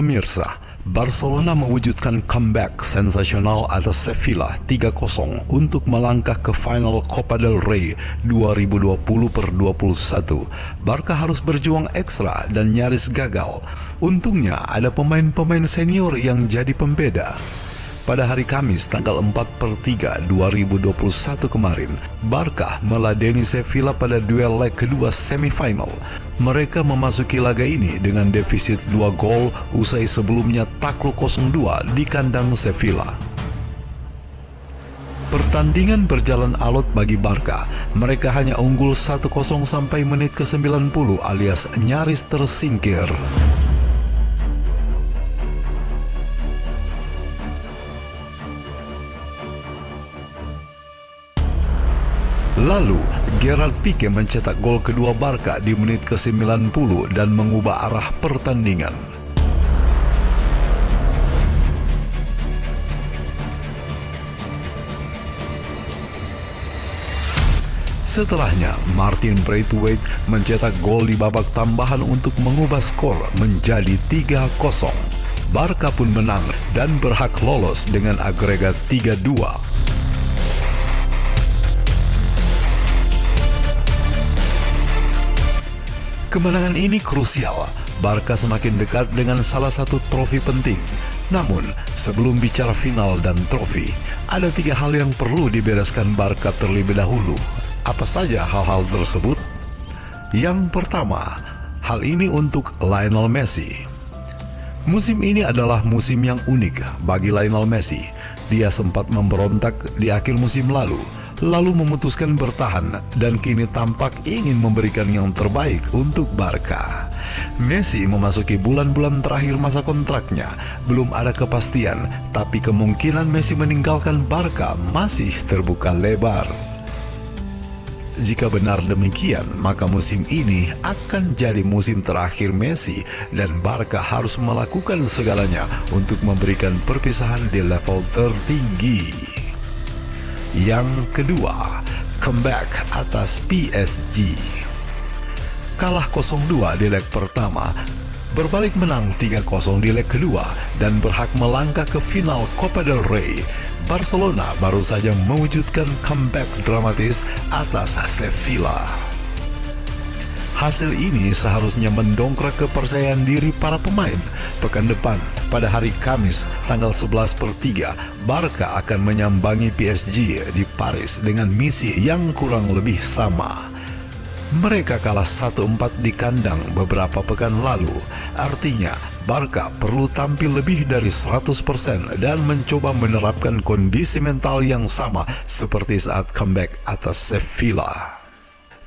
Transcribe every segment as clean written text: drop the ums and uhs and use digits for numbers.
Pemirsa, Barcelona mewujudkan comeback sensasional atas Sevilla 3-0 untuk melangkah ke final Copa del Rey 2020/21. Barca harus berjuang ekstra dan nyaris gagal. Untungnya ada pemain-pemain senior yang jadi pembeda. Pada hari Kamis tanggal 4/3/2021 kemarin, Barca meladeni Sevilla pada duel leg kedua semifinal. Mereka memasuki laga ini dengan defisit 2 gol usai sebelumnya takluk 0-2 di kandang Sevilla. Pertandingan berjalan alot bagi Barca. Mereka hanya unggul 1-0 sampai menit ke-90 alias nyaris tersingkir. Lalu, Gerard Pique mencetak gol kedua Barca di menit ke-90 dan mengubah arah pertandingan. Setelahnya, Martin Braithwaite mencetak gol di babak tambahan untuk mengubah skor menjadi 3-0. Barca pun menang dan berhak lolos dengan agregat 3-2. Kemenangan ini krusial. Barca semakin dekat dengan salah satu trofi penting. Namun, sebelum bicara final dan trofi, ada 3 hal yang perlu dibereskan Barca terlebih dahulu. Apa saja hal-hal tersebut? Yang pertama, hal ini untuk Lionel Messi. Musim ini adalah musim yang unik bagi Lionel Messi. Dia sempat memberontak di akhir musim lalu memutuskan bertahan dan kini tampak ingin memberikan yang terbaik untuk Barca. Messi memasuki bulan-bulan terakhir masa kontraknya. Belum ada kepastian, tapi kemungkinan Messi meninggalkan Barca masih terbuka lebar. Jika benar demikian, maka musim ini akan jadi musim terakhir Messi dan Barca harus melakukan segalanya untuk memberikan perpisahan di level tertinggi. Yang kedua, comeback atas PSG. Kalah 0-2 di leg pertama, berbalik menang 3-0 di leg kedua, dan berhak melangkah ke final Copa del Rey. Barcelona baru saja mewujudkan comeback dramatis atas Sevilla. Hasil ini seharusnya mendongkrak kepercayaan diri para pemain. Pekan depan, pada hari Kamis, tanggal 11/3, Barca akan menyambangi PSG di Paris dengan misi yang kurang lebih sama. Mereka kalah 1-4 di kandang beberapa pekan lalu. Artinya, Barca perlu tampil lebih dari 100% dan mencoba menerapkan kondisi mental yang sama seperti saat comeback atas Sevilla.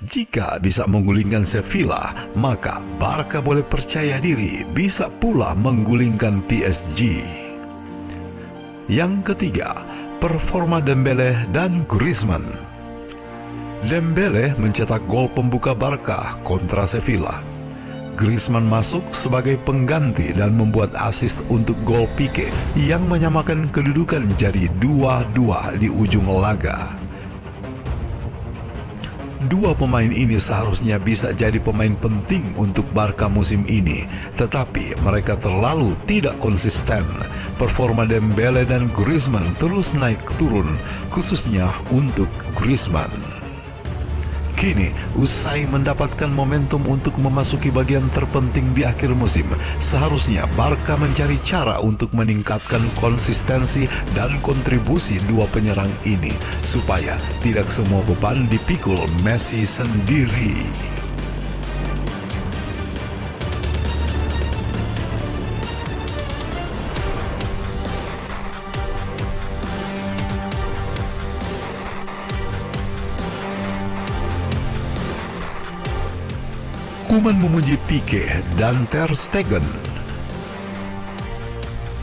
Jika bisa menggulingkan Sevilla, maka Barca boleh percaya diri bisa pula menggulingkan PSG. Yang ketiga, performa Dembele dan Griezmann. Dembele mencetak gol pembuka Barca kontra Sevilla. Griezmann masuk sebagai pengganti dan membuat assist untuk gol Pique yang menyamakan kedudukan jadi 2-2 di ujung laga. Dua pemain ini seharusnya bisa jadi pemain penting untuk Barca musim ini, tetapi mereka terlalu tidak konsisten. Performa Dembele dan Griezmann terus naik turun, khususnya untuk Griezmann. Kini, usai mendapatkan momentum untuk memasuki bagian terpenting di akhir musim, seharusnya Barca mencari cara untuk meningkatkan konsistensi dan kontribusi dua penyerang ini, supaya tidak semua beban dipikul Messi sendiri. Koeman memuji Pique dan Ter Stegen.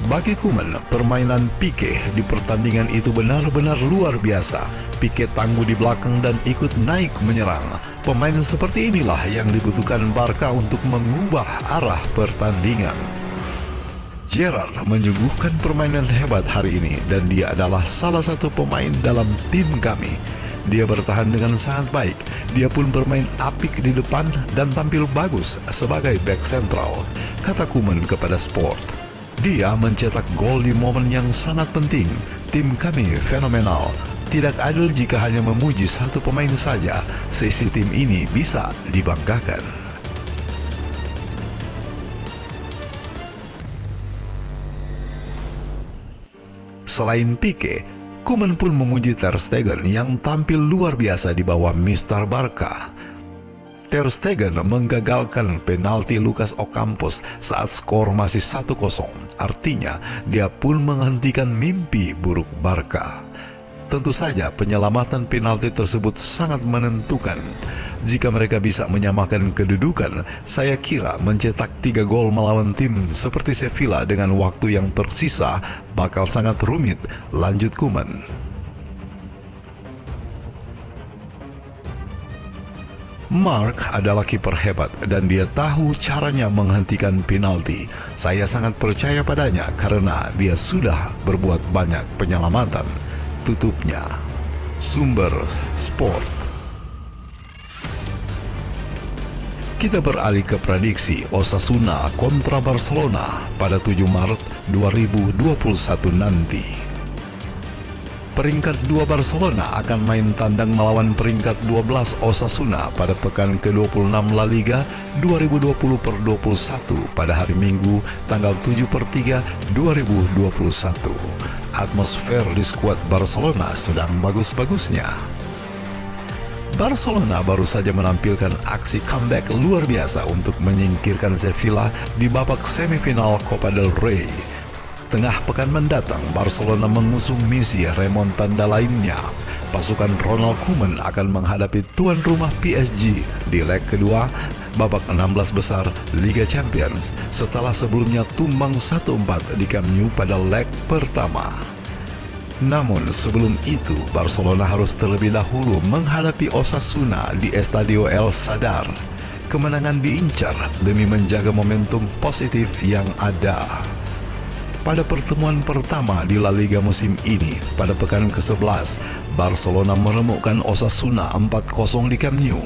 Bagi Koeman, permainan Pique di pertandingan itu benar-benar luar biasa. Pique tangguh di belakang dan ikut naik menyerang. Pemain seperti inilah yang dibutuhkan Barca untuk mengubah arah pertandingan. Gerrard menyuguhkan permainan hebat hari ini dan dia adalah salah satu pemain dalam tim kami. Dia bertahan dengan sangat baik. Dia pun bermain apik di depan dan tampil bagus sebagai bek sentral, kata Koeman kepada Sport. Dia mencetak gol di momen yang sangat penting. Tim kami fenomenal. Tidak adil jika hanya memuji satu pemain saja. Sisi tim ini bisa dibanggakan. Selain Pique, Koeman pun memuji Ter Stegen yang tampil luar biasa di bawah Mister Barca. Ter Stegen menggagalkan penalti Lucas Ocampos saat skor masih 1-0. Artinya, dia pun menghentikan mimpi buruk Barca. Tentu saja penyelamatan penalti tersebut sangat menentukan. Jika mereka bisa menyamakan kedudukan, saya kira mencetak 3 gol melawan tim seperti Sevilla dengan waktu yang tersisa bakal sangat rumit, lanjut Koeman. Mark adalah kiper hebat dan dia tahu caranya menghentikan penalti. Saya sangat percaya padanya karena dia sudah berbuat banyak penyelamatan. Tutupnya Sumber Sport. Kita beralih ke prediksi Osasuna kontra Barcelona pada 7 Maret 2021 nanti. Peringkat 2 Barcelona akan main tandang melawan peringkat 12 Osasuna pada pekan ke-26 La Liga 2020/21 pada hari Minggu tanggal 7/3 2021. Atmosfer di skuad Barcelona sedang bagus-bagusnya. Barcelona baru saja menampilkan aksi comeback luar biasa untuk menyingkirkan Sevilla di babak semifinal Copa del Rey. Tengah pekan mendatang, Barcelona mengusung misi remontada lainnya. Pasukan Ronald Koeman akan menghadapi tuan rumah PSG di leg kedua babak 16 besar Liga Champions setelah sebelumnya tumbang 1-4 di Camp Nou pada leg pertama. Namun sebelum itu, Barcelona harus terlebih dahulu menghadapi Osasuna di Estadio El Sadar. Kemenangan diincar demi menjaga momentum positif yang ada. Pada pertemuan pertama di La Liga musim ini, pada pekan ke-11, Barcelona meremukkan Osasuna 4-0 di Camp Nou.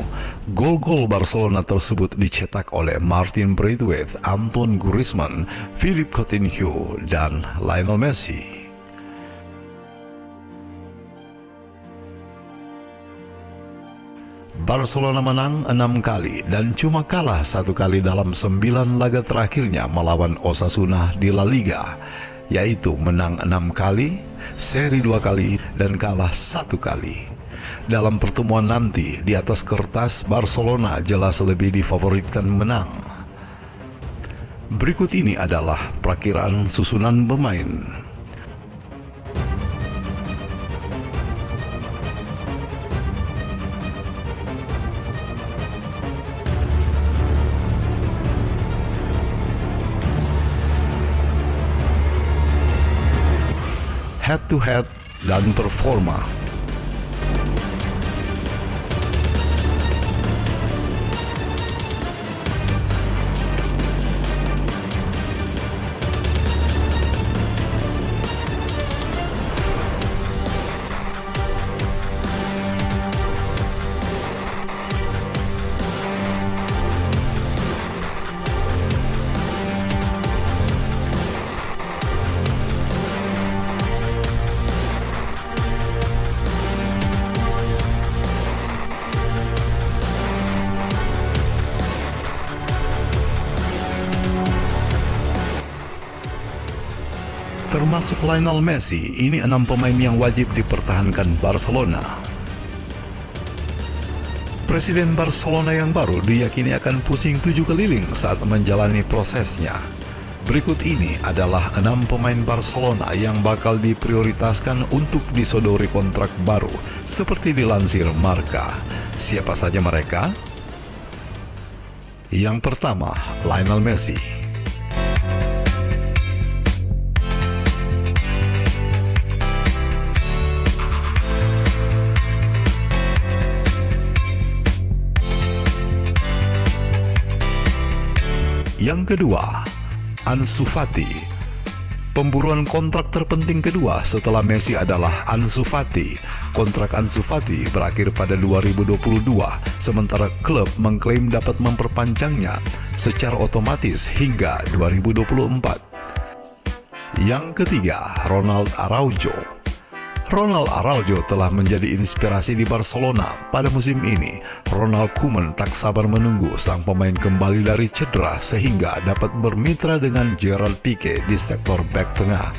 Gol-gol Barcelona tersebut dicetak oleh Martin Braithwaite, Antoine Griezmann, Philippe Coutinho, dan Lionel Messi. Barcelona menang 6 kali dan cuma kalah 1 kali dalam 9 laga terakhirnya melawan Osasuna di La Liga, yaitu menang 6 kali, seri 2 kali, dan kalah 1 kali. Dalam pertemuan nanti, di atas kertas Barcelona jelas lebih difavoritkan menang. Berikut ini adalah perakiraan susunan pemain. Head to head dan performa. Termasuk Lionel Messi, ini 6 pemain yang wajib dipertahankan Barcelona. Presiden Barcelona yang baru diyakini akan pusing 7 keliling saat menjalani prosesnya. Berikut ini adalah 6 pemain Barcelona yang bakal diprioritaskan untuk disodori kontrak baru, seperti dilansir Marca. Siapa saja mereka? Yang pertama, Lionel Messi. Yang kedua, Ansu Fati. Pemburuan kontrak terpenting kedua setelah Messi adalah Ansu Fati. Kontrak Ansu Fati berakhir pada 2022, sementara klub mengklaim dapat memperpanjangnya secara otomatis hingga 2024. Yang ketiga, Ronald Araujo. Ronald Araujo telah menjadi inspirasi di Barcelona pada musim ini. Ronald Koeman tak sabar menunggu sang pemain kembali dari cedera sehingga dapat bermitra dengan Gerard Pique di sektor bek tengah.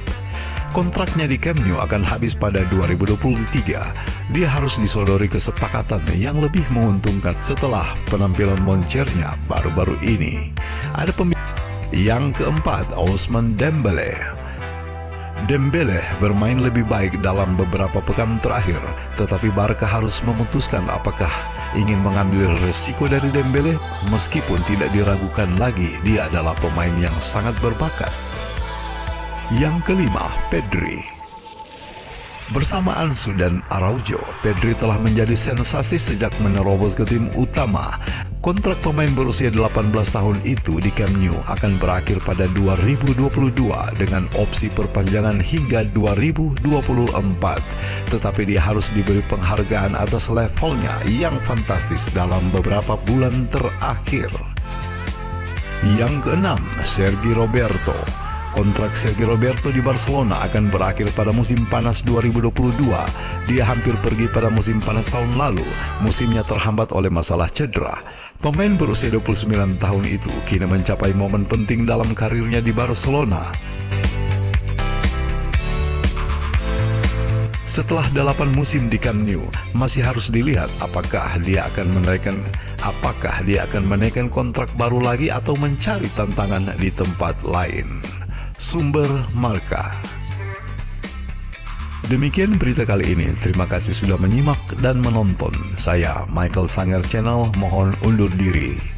Kontraknya di Camp Nou akan habis pada 2023. Dia harus disodori kesepakatan yang lebih menguntungkan setelah penampilan moncernya baru-baru ini. Yang keempat, Ousmane Dembélé. Dembélé bermain lebih baik dalam beberapa pekan terakhir, tetapi Barca harus memutuskan apakah ingin mengambil resiko dari Dembélé meskipun tidak diragukan lagi dia adalah pemain yang sangat berbakat. Yang kelima, Pedri. Bersama Ansu dan Araujo, Pedri telah menjadi sensasi sejak menerobos ke tim utama. Kontrak pemain berusia 18 tahun itu di Camp Nou akan berakhir pada 2022 dengan opsi perpanjangan hingga 2024. Tetapi dia harus diberi penghargaan atas levelnya yang fantastis dalam beberapa bulan terakhir. Yang keenam, Sergi Roberto. Kontrak Sergi Roberto di Barcelona akan berakhir pada musim panas 2022. Dia hampir pergi pada musim panas tahun lalu. Musimnya terhambat oleh masalah cedera. Pemain berusia 29 tahun itu kini mencapai momen penting dalam karirnya di Barcelona. Setelah 8 musim di Camp Nou, masih harus dilihat apakah dia akan menaikkan kontrak baru lagi atau mencari tantangan di tempat lain. Sumber Marca. Demikian berita kali ini. Terima kasih sudah menyimak dan menonton. Saya Michael Sanger Channel mohon undur diri.